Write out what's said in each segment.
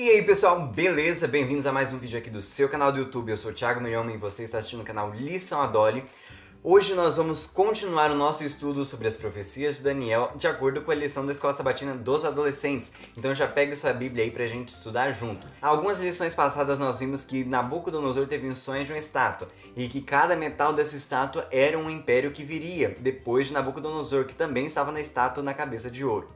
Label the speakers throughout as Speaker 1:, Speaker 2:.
Speaker 1: E aí pessoal, beleza? Bem-vindos a mais um vídeo aqui do seu canal do YouTube. Eu sou o Thiago Miriam e você está assistindo o canal Lição a Dolly. Hoje nós vamos continuar o nosso estudo sobre as profecias de Daniel de acordo com a lição da Escola Sabatina dos Adolescentes. Então já pega sua Bíblia aí pra gente estudar junto. Algumas lições passadas nós vimos que Nabucodonosor teve um sonho de uma estátua e que cada metal dessa estátua era um império que viria depois de Nabucodonosor, que também estava na estátua na cabeça de ouro.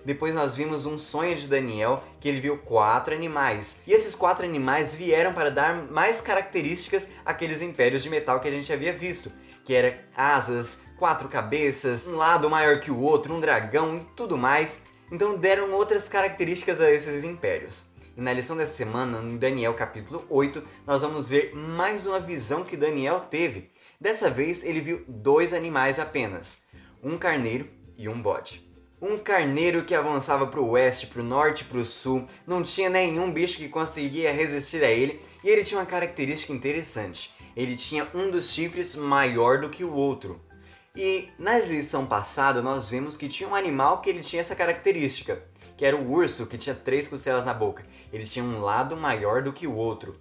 Speaker 1: Depois nós vimos um sonho de Daniel, que ele viu 4 animais. E esses 4 animais vieram para dar mais características àqueles impérios de metal que a gente havia visto. Que era asas, 4 cabeças, um lado maior que o outro, um dragão e tudo mais. Então deram outras características a esses impérios. E na lição dessa semana, em Daniel capítulo 8, nós vamos ver mais uma visão que Daniel teve. Dessa vez ele viu 2 animais apenas, um carneiro e um bode. Um carneiro que avançava para o oeste, para o norte e para o sul, não tinha nenhum bicho que conseguia resistir a ele, e ele tinha uma característica interessante. Ele tinha um dos chifres maior do que o outro. E na lição passada nós vimos que tinha um animal que ele tinha essa característica, que era o urso, que tinha 3 costelas na boca. Ele tinha um lado maior do que o outro.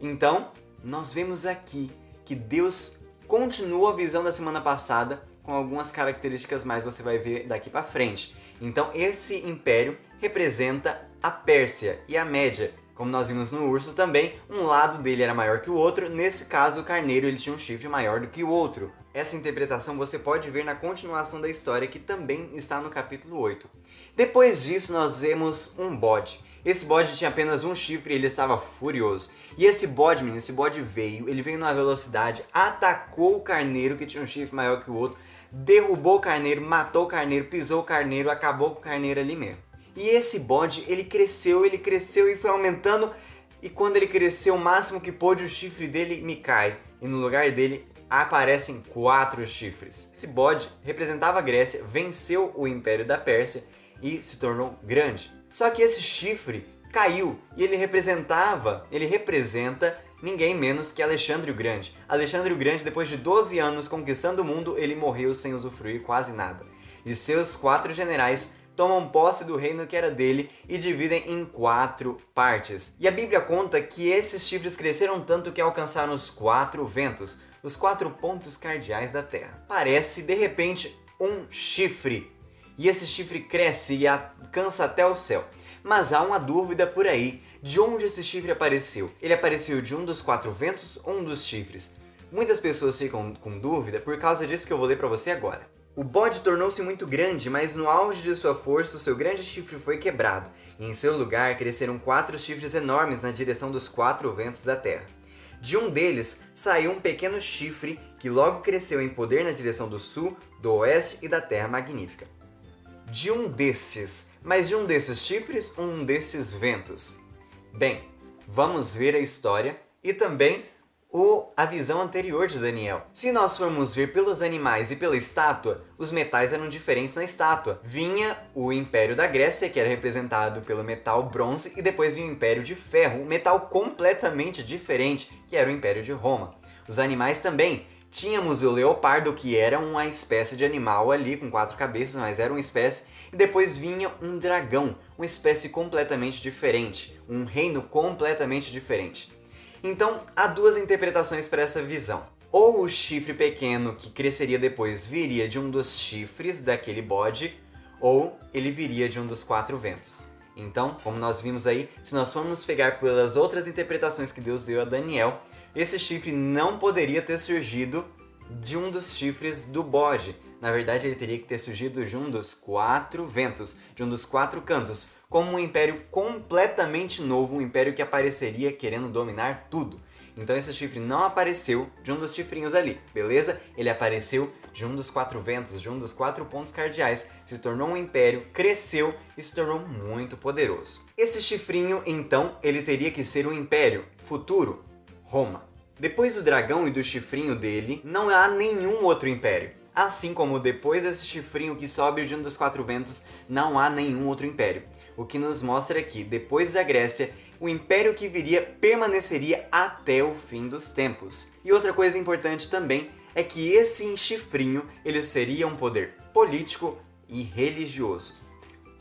Speaker 1: Então, nós vemos aqui que Deus continua a visão da semana passada, com algumas características mais você vai ver daqui para frente. Então esse império representa a Pérsia e a Média. Como nós vimos no urso também, um lado dele era maior que o outro, nesse caso o carneiro ele tinha um chifre maior do que o outro. Essa interpretação você pode ver na continuação da história, que também está no capítulo 8. Depois disso nós vemos um bode. Esse bode tinha apenas um chifre e ele estava furioso. E esse bode, menino, esse bode ele veio numa velocidade, atacou o carneiro que tinha um chifre maior que o outro, derrubou o carneiro, matou o carneiro, pisou o carneiro, acabou com o carneiro ali mesmo. E esse bode, ele cresceu e foi aumentando, e quando ele cresceu o máximo que pôde, o chifre dele me cai. E no lugar dele aparecem 4 chifres. Esse bode representava a Grécia, venceu o Império da Pérsia e se tornou grande. Só que esse chifre caiu e ele representa ninguém menos que Alexandre o Grande. Alexandre o Grande, depois de 12 anos conquistando o mundo, ele morreu sem usufruir quase nada. E seus 4 generais tomam posse do reino que era dele e dividem em 4 partes. E a Bíblia conta que esses chifres cresceram tanto que alcançaram os 4 ventos, os 4 pontos cardeais da terra. Parece, de repente, um chifre. E esse chifre cresce e alcança até o céu. Mas há uma dúvida por aí, de onde esse chifre apareceu? Ele apareceu de um dos 4 ventos ou um dos chifres? Muitas pessoas ficam com dúvida por causa disso que eu vou ler para você agora. O bode tornou-se muito grande, mas no auge de sua força o seu grande chifre foi quebrado, e em seu lugar cresceram 4 chifres enormes na direção dos 4 ventos da terra. De um deles saiu um pequeno chifre que logo cresceu em poder na direção do sul, do oeste e da terra magnífica. De um destes chifres ou um destes ventos? Bem, vamos ver a história e também a visão anterior de Daniel. Se nós formos ver pelos animais e pela estátua, os metais eram diferentes na estátua. Vinha o Império da Grécia, que era representado pelo metal bronze, e depois vinha o Império de Ferro, um metal completamente diferente, que era o Império de Roma. Os animais também. Tínhamos o leopardo, que era uma espécie de animal ali, com 4 cabeças, mas era uma espécie. E depois vinha um dragão, uma espécie completamente diferente, um reino completamente diferente. Então, há 2 interpretações para essa visão. Ou o chifre pequeno, que cresceria depois, viria de um dos chifres daquele bode, ou ele viria de um dos 4 ventos. Então, como nós vimos aí, se nós formos pegar pelas outras interpretações que Deus deu a Daniel, esse chifre não poderia ter surgido de um dos chifres do bode. Na verdade, ele teria que ter surgido de um dos 4 ventos, de um dos 4 cantos, como um império completamente novo, um império que apareceria querendo dominar tudo. Então esse chifre não apareceu de um dos chifrinhos ali, beleza? Ele apareceu de um dos 4 ventos, de um dos 4 pontos cardeais, se tornou um império, cresceu e se tornou muito poderoso. Esse chifrinho, então, ele teria que ser um império futuro, Roma. Depois do dragão e do chifrinho dele, não há nenhum outro império. Assim como depois desse chifrinho que sobe de um dos 4 ventos, não há nenhum outro império. O que nos mostra que, depois da Grécia, o império que viria permaneceria até o fim dos tempos. E outra coisa importante também é que esse chifrinho ele seria um poder político e religioso.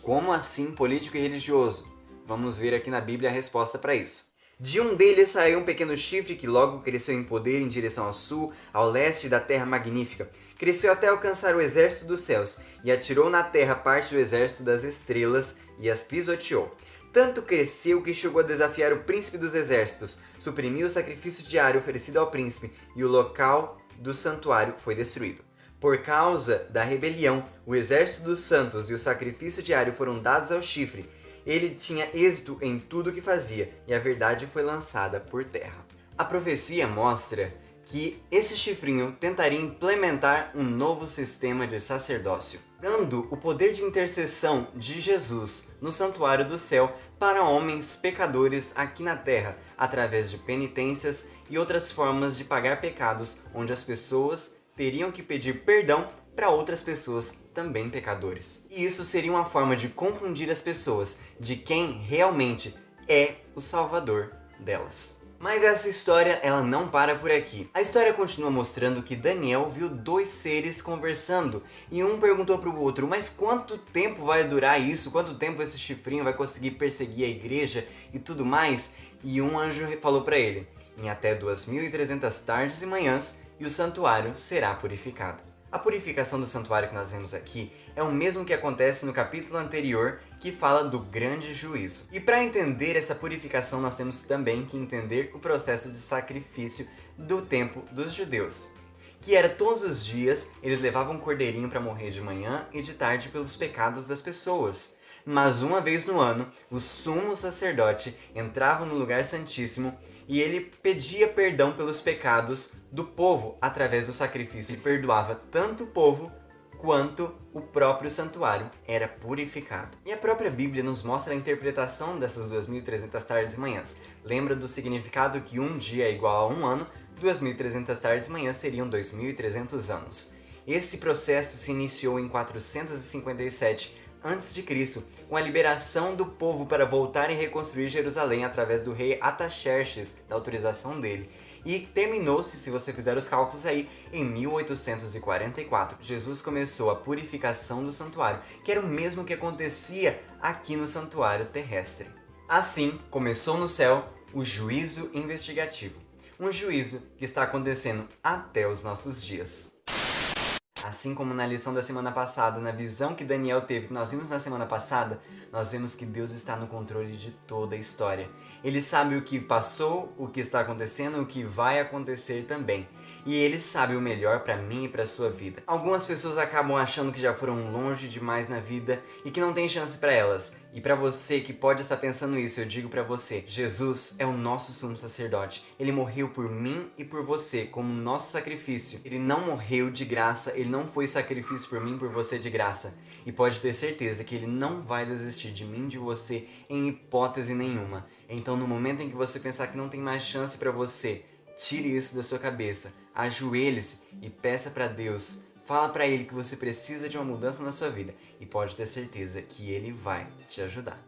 Speaker 1: Como assim político e religioso? Vamos ver aqui na Bíblia a resposta para isso. De um deles saiu um pequeno chifre que logo cresceu em poder em direção ao sul, ao leste da terra magnífica. Cresceu até alcançar o exército dos céus, e atirou na terra parte do exército das estrelas, e as pisoteou. Tanto cresceu que chegou a desafiar o príncipe dos exércitos, suprimiu o sacrifício diário oferecido ao príncipe, e o local do santuário foi destruído. Por causa da rebelião, o exército dos santos e o sacrifício diário foram dados ao chifre. Ele tinha êxito em tudo o que fazia, e a verdade foi lançada por terra. A profecia mostra que esse chifrinho tentaria implementar um novo sistema de sacerdócio, dando o poder de intercessão de Jesus no santuário do céu para homens pecadores aqui na terra, através de penitências e outras formas de pagar pecados, onde as pessoas teriam que pedir perdão para outras pessoas também pecadores. E isso seria uma forma de confundir as pessoas de quem realmente é o Salvador delas. Mas essa história, ela não para por aqui. A história continua mostrando que Daniel viu dois seres conversando e um perguntou para o outro: mas quanto tempo vai durar isso? Quanto tempo esse chifrinho vai conseguir perseguir a igreja e tudo mais? E um anjo falou para ele: em até 2.300 tardes e manhãs, e o santuário será purificado. A purificação do santuário que nós vemos aqui é o mesmo que acontece no capítulo anterior, que fala do grande juízo. E para entender essa purificação, nós temos também que entender o processo de sacrifício do tempo dos judeus, que era todos os dias eles levavam um cordeirinho para morrer de manhã e de tarde pelos pecados das pessoas. Mas uma vez no ano, o sumo sacerdote entrava no lugar santíssimo e ele pedia perdão pelos pecados do povo através do sacrifício. Ele perdoava tanto o povo quanto o próprio santuário era purificado. E a própria Bíblia nos mostra a interpretação dessas 2.300 tardes e manhãs. Lembra do significado que um dia é igual a um ano, 2.300 tardes e manhãs seriam 2.300 anos. Esse processo se iniciou em 457 a.C., com a liberação do povo para voltar e reconstruir Jerusalém através do rei Artaxerxes, da autorização dele. E terminou-se, se você fizer os cálculos aí, em 1844. Jesus começou a purificação do santuário, que era o mesmo que acontecia aqui no santuário terrestre. Assim, começou no céu o juízo investigativo. Um juízo que está acontecendo até os nossos dias. Assim como na lição da semana passada, na visão que Daniel teve, que nós vimos na semana passada, nós vemos que Deus está no controle de toda a história. Ele sabe o que passou, o que está acontecendo, o que vai acontecer também. E Ele sabe o melhor para mim e para a sua vida. Algumas pessoas acabam achando que já foram longe demais na vida e que não tem chance para elas. E para você que pode estar pensando isso, eu digo para você, Jesus é o nosso sumo sacerdote. Ele morreu por mim e por você como nosso sacrifício. Ele não morreu de graça, ele não foi sacrifício por mim e por você de graça. E pode ter certeza que ele não vai desistir de mim e de você em hipótese nenhuma. Então, no momento em que você pensar que não tem mais chance para você, tire isso da sua cabeça, ajoelhe-se e peça para Deus. Fala para Ele que você precisa de uma mudança na sua vida e pode ter certeza que Ele vai te ajudar.